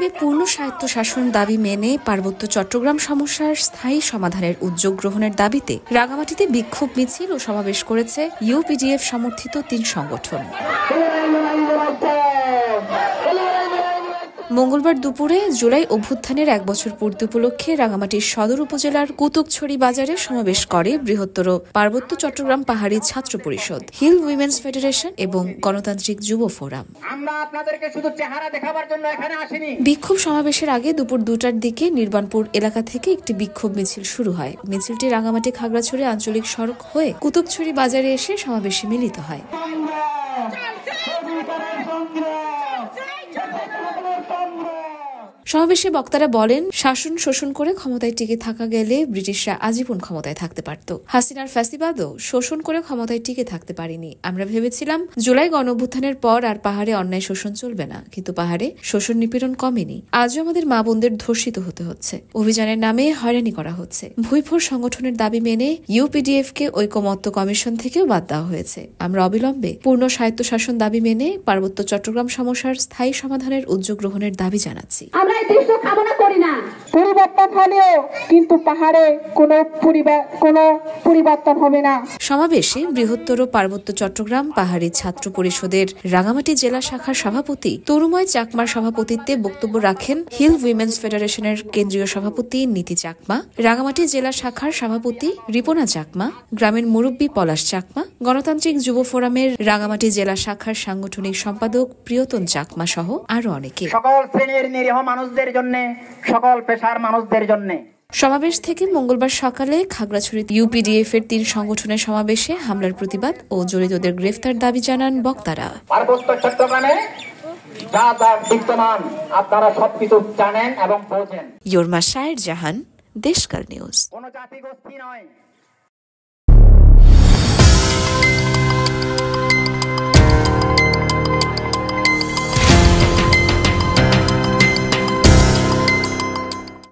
অঞ্চলে পূর্ণ স্বায়ত্তশাসন দাবি মেনে পার্বত্য চট্টগ্রাম সমস্যার স্থায়ী সমাধানের উদ্যোগ গ্রহণের দাবিতে রাঙামাটিতে বিক্ষোভ মিছিল ও সমাবেশ করেছে ইউপিডিএফ সমর্থিত ৩ সংগঠন। মঙ্গলবার দুপুরে জুলাই অভ্যুত্থানের ১ বছর পূর্তি উপলক্ষে রাঙামাটির সদর উপজেলার কুতুবছড়ি বাজারে সমাবেশ করে বৃহত্তর পার্বত্য চট্টগ্রাম পাহাড়ি ছাত্র পরিষদ, হিল উইমেন্স ফেডারেশন এবং গণতান্ত্রিক যুব ফোরাম। বিক্ষোভ সমাবেশের আগে দুপুর ২টার দিকে নির্বাণপুর এলাকা থেকে একটি বিক্ষোভ মিছিল শুরু হয়। মিছিলটি রাঙামাটি খাগড়াছড়ি আঞ্চলিক সড়ক হয়ে কুতুবছড়ি বাজারে এসে সমাবেশে মিলিত হয়। সমাবেশে বক্তারা বলেন, শাসন শোষণ করে ক্ষমতায় টিকে থাকা গেলে ব্রিটিশরা আজীবন ক্ষমতায় থাকতে পারত। হাসিনার ফ্যাসিবাদও শোষণ করে ক্ষমতায় টিকে থাকতে পারেনি। আমরা ভেবেছিলাম জুলাই গণঅভ্যুত্থানের পর আর পাহাড়ে অন্যায় শোষণ চলবে না, কিন্তু পাহাড়ে শোষণ নিপীড়ন কমেনি। আজও আমাদের মা বোনদের ধর্ষিত হতে হচ্ছে, অভিযানের নামে হয়রানি করা হচ্ছে। ভুইফোর সংগঠনের দাবি মেনে ইউপিডিএফ কে ঐকমত্য কমিশন থেকেও বাদ দেওয়া হয়েছে। আমরা অবিলম্বে পূর্ণ স্বায়ত্তশাসন দাবি মেনে পার্বত্য চট্টগ্রাম সমস্যার স্থায়ী সমাধানের উদ্যোগ গ্রহণের দাবি জানাচ্ছি। কামনা করি না পরিবর্তন হলেও কিন্তু পাহাড়ে কোনো পরিবর্তন হবে না। সমাবেশে বৃহত্তর পার্বত্য চট্টগ্রাম পাহাড়ি ছাত্র পরিষদের রাঙামাটি জেলা শাখার সভাপতি তরুময় চাকমার সভাপতিত্বে বক্তব্য রাখেন হিল উইমেন্স ফেডারেশনের কেন্দ্রীয় সভাপতি নীতি চাকমা, রাঙামাটি জেলা শাখার সভাপতি রিপনা চাকমা, গ্রামের মুরব্বী পলাশ চাকমা, গণতান্ত্রিক যুব ফোরামের রাঙামাটি জেলা শাখার সাংগঠনিক সম্পাদক প্রিয়তন চাকমা সহ আরো অনেকে। সকল শ্রেণীর নিরীহ মানুষদের জন্য, সকল পেশার মানুষদের জন্য। সমাবেশ থেকে মঙ্গলবার সকালে খাগড়াছড়ি ইউপিডিএফ এর ৩ সংগঠনের সমাবেশে হামলার প্রতিবাদ ও জড়িতদের গ্রেফতার দাবি জানান বক্তারা। পার্বত্য চট্টগ্রামে যা যা বিদ্যমান আপনারা সবকিছু জানেন এবং বোঝেন। ইয়র্মা শায়ের জাহান, দেশকাল নিউজ। কোন জাতি গোষ্ঠী নয়।